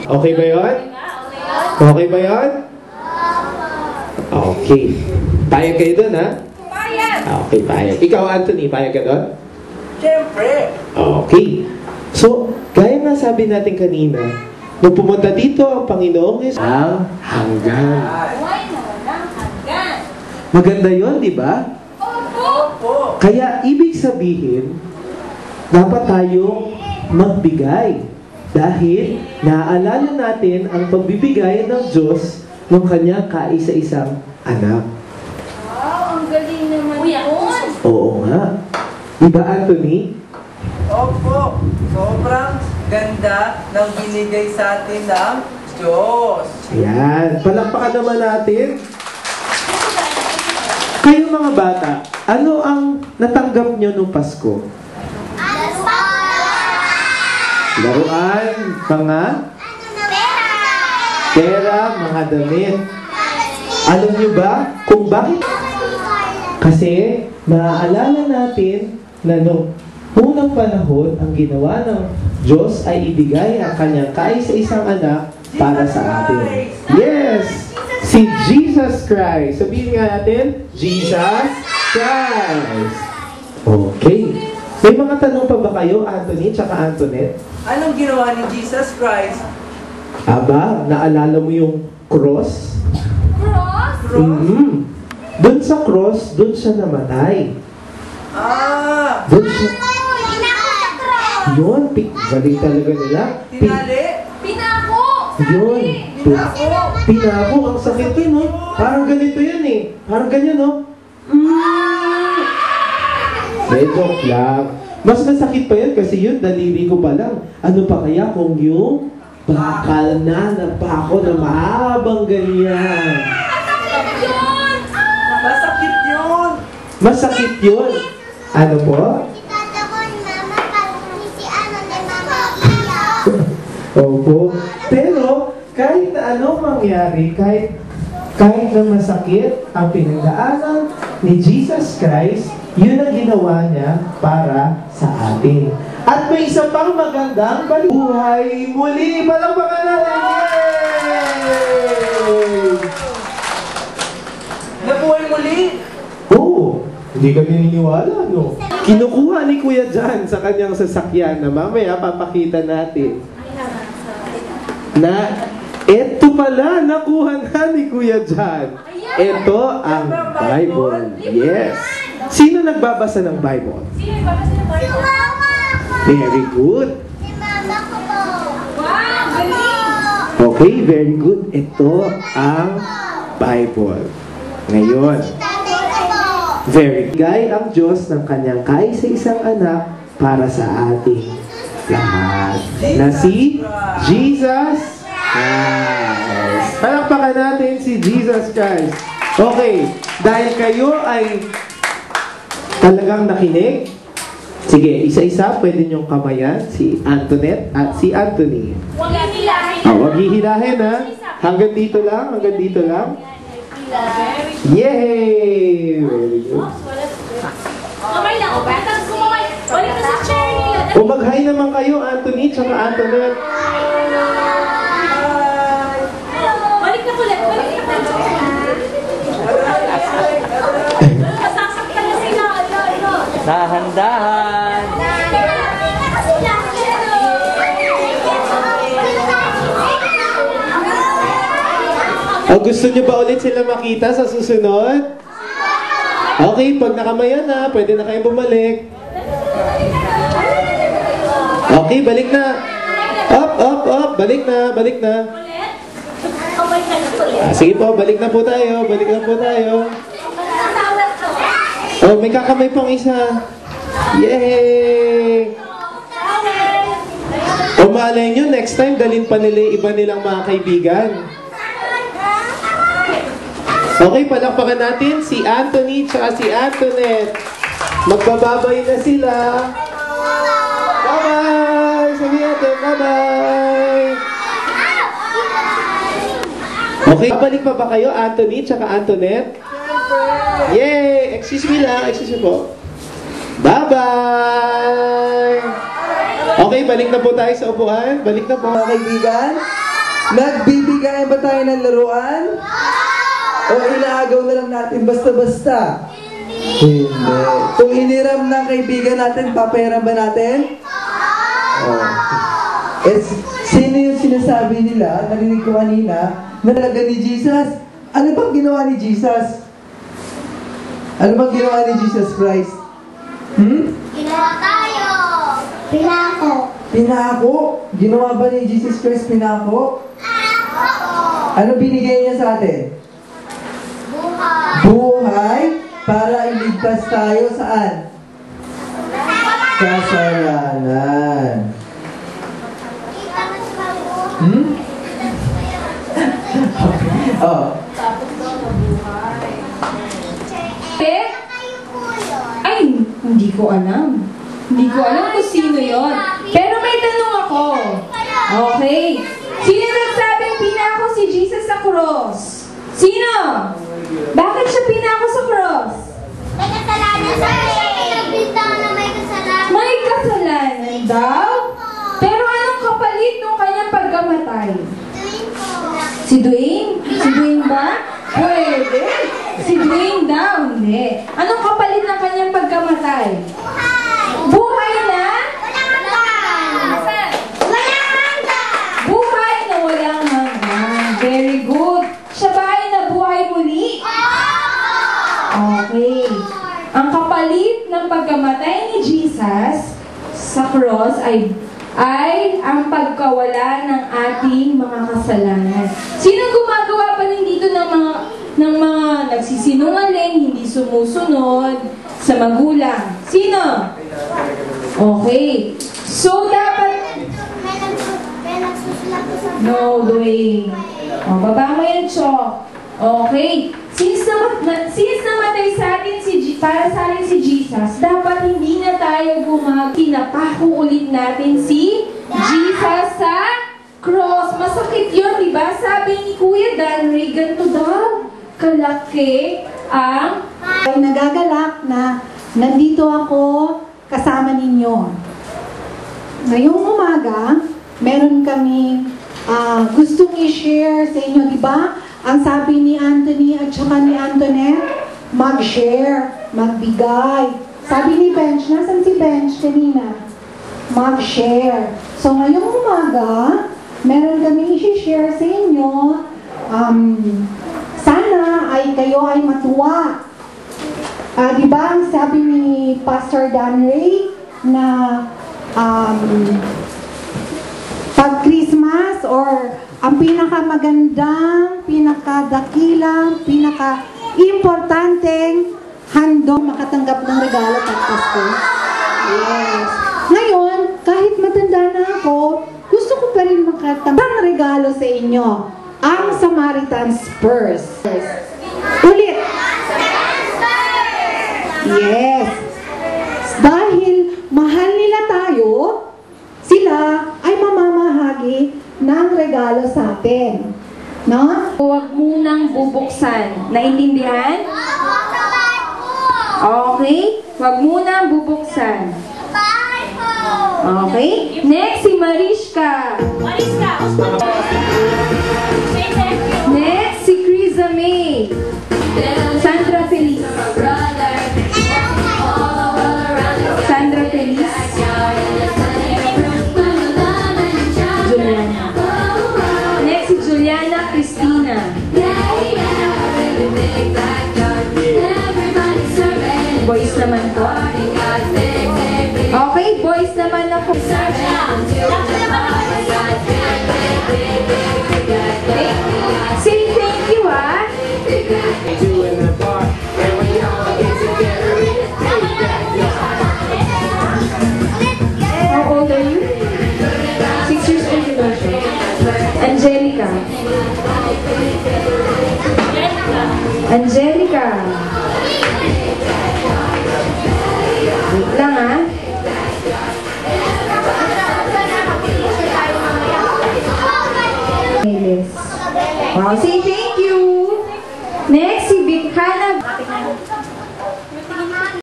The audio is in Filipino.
Okay ba yun? Okay ba yun? Okay. Payag kayo dun, ha? Payag! Okay, payag. Ikaw, Anthony, payag ka dun? Siyempre! Okay. So, gaya nga sabi natin kanina, nung pumunta dito ang Panginoong Yesus, ang hanggan. Buhay na walang hanggan. Maganda yun, di ba? Opo! Kaya, ibig sabihin, dapat tayong magbigay. Dahil, naaalala natin ang pagbibigay ng Diyos ng kanyang kaisa-isang anak. Wow, ang galing naman yun. Oo nga. Diba, Anthony? Opo! Sobrang ganda ng binigay sa atin ng Diyos. Ayan. Palakpakan naman natin. Kayo mga bata, ano ang natanggap nyo nung Pasko? Laruan, mga pera, mga damit. Alam nyo ba kung bakit? Kasi maaalala natin na nung unang panahon, ang ginawa ng Diyos ay ibigay ang kanyang kaisa-isang anak para sa atin. Yes! Si Jesus Christ. Sabihin nga natin, Jesus Christ. Okay. May mga tanong pa ba kayo, Anthony tsaka Antoinette? Anong ginawa ni Jesus Christ? Aba, naalala mo yung cross? Cross? Doon sa cross, doon siya namatay. Ah! Doon siya... Yun, galing talaga nila. Tinali? Pinako! Yun. Pinako! Pinako, ang sakit yun, no? Parang ganito yun, eh. Parang ganyan, no? Medyo lang. Mas masakit pa yun kasi yun, daliri ko pa lang. Ano pa kaya kung yung bakal na napako na mahabang ganyan? Masakit yun! Masakit yun. Ano po? Opo. Pero, kahit na anong mangyari, kahit na masakit ang pinagdaanan ni Jesus Christ, yun ang ginawa niya para sa atin. At may isa pang magandang buhay muli. Palakpakan natin! Yay! Nabuhay muli! Oo. Hindi kami naniniwala, no? Kinukuha ni Kuya Jan sa kanyang sasakyan na mamaya papakita natin. Na eto pala, nakuha na ni Kuya Jan. Ito ang Bible. Yes. Sino nagbabasa ng Bible? Sino yung babasa ng Bible? Very good. Wow, galing! Okay, very good. Ito ang Bible. Ngayon, very gay ang Diyos ng kanyang kaisa-isang anak para sa ating lahat. Na si Jesus Christ. Palakpakan natin si Jesus Christ. Okay, dahil kayo ay talagang nakinig, sige, isa-isa, pwede niyong kamayan si Antoinette at si Anthony. Huwag hihilahin. Huwag hihilahin, ha? Hanggang dito lang, hanggang dito lang. Yay! Very good. Kamay lang, batang kumamay. Balik na sa chair nila. O mag-hi naman kayo, Anthony, tsaka Antoinette. Balik na ulit, balik na ulit. Masasaktan na sila. Dahan-dahan! O gusto niyo ba ulit sila makita sa susunod? Okay, pag nakamayan na, pwede na kayong bumalik. Okay, balik na. Up, up, up. Balik na, balik na. Kamay ka na ulit. Sige po, balik na po tayo. Balik na po tayo. Oh, may kakamay pang isa. Yay! O malay nyo, next time, dalhin pa nila yung iba nilang mga kaibigan. Okay, palakpakan natin si Anthony tsaka si Antoinette. Magbababay na sila. Bye-bye! Sabi natin, bye-bye! Okay, babalik pa ba kayo, Anthony tsaka Antoinette? Yay! Excuse me lang, excuse me po. Bye-bye! Okay, balik na po tayo sa upuan. Balik na po, mga kaibigan. Nagbibigay ba tayo ng laruan? O inaagaw na lang natin basta-basta? Hindi. Kung hiniram ng kaibigan natin, papayaran ba natin? Oh. Eh, sino yung sinasabi nila, narinig ko kanina, na talaga ni Jesus? Ano bang ginawa ni Jesus? Ano bang ginawa ni Jesus Christ? Ginawa tayo. Pinako. Pinako? Ginawa ba ni Jesus Christ pinako? Ano binigay niya sa atin? Buhay. Buhay para iligtas tayo saan? Kasalanan. Oh. Ay, hindi ko alam. Hindi ko alam kung sino yon. Pero may tanong ako. Okay. Sino nagsabing pinako si Jesus sa cross? Sino? Bakit siya pinako sa cross? May kasalanan sa Nagbintang na may kasalanan. May kasalanan daw? Pero anong kapalit nung kanyang pagkamatay? Tuwing ko. Si Dwayne? Si Dwayne ba? Pwede. Si Dwayne daw, hindi. Anong kapalit ng kanyang pagkamatay? Buhay. Buhay na? Walang hanggan. Walang hanggan. Buhay na walang hanggan. Very good. Siya ba ay nabuhay muli? Okay. Ang kapalit ng pagkamatay ni Jesus sa cross ay ang pagkawala ng ating mga kasalanan. Sino gumagawa pa rin dito ng mga nagsisinungaling, hindi sumusunod sa magulang? Sino? Okay. So, dapat... May nagsusulat ko sa... No, Dwayne. O, baba mo yung chalk. Okay. Since namatay sa atin para sa atin si Jesus, dapat hindi na tayo pinapako ulit natin si Jesus sa cross. Masakit yun, di ba? Sabi ni Kuya Dan Ray, ganito daw kalaki ang... Ay nagagalak na nandito ako kasama ninyo. Ngayong umaga, meron kaming gustong i-share sa inyo, di ba? Ang sabi ni Anthony at saka ni Antoinette, mag-share, magbigay. Sabi ni Bench, nasan si Bench kanina? Mag-share. So ngayong umaga, meron kaming i-share sa inyo. Sana ay kayo ay matuwa. Di ba ang sabi ni Pastor Dan Ray na pag Christmas or ang pinakamagandang, pinakadakilang, pinaka-importanteng handog makatanggap ng regalo pag Pasko. Yes. Ngayon, kahit matanda na ako, gusto ko pa rin makatanggap ng regalo sa inyo. Ang Samaritan's Purse. Ulit. Yes. Dahil mahal nila tayo, sila ay mamamahagi ng regalo sa atin. No? Huwag munang bubuksan. Naintindihan? Okay? Huwag munang bubuksan. Okay? Next, si Mariska. Mariska. Next, si Criza May. Sandra Feliz. Sandra Feliz. Juliana. Next, si Juliana Cristina. Boys naman po. Okay, boys naman ako. Say thank you, ah. How old are you? 6 years old you ba siya? Angelica. Angelica.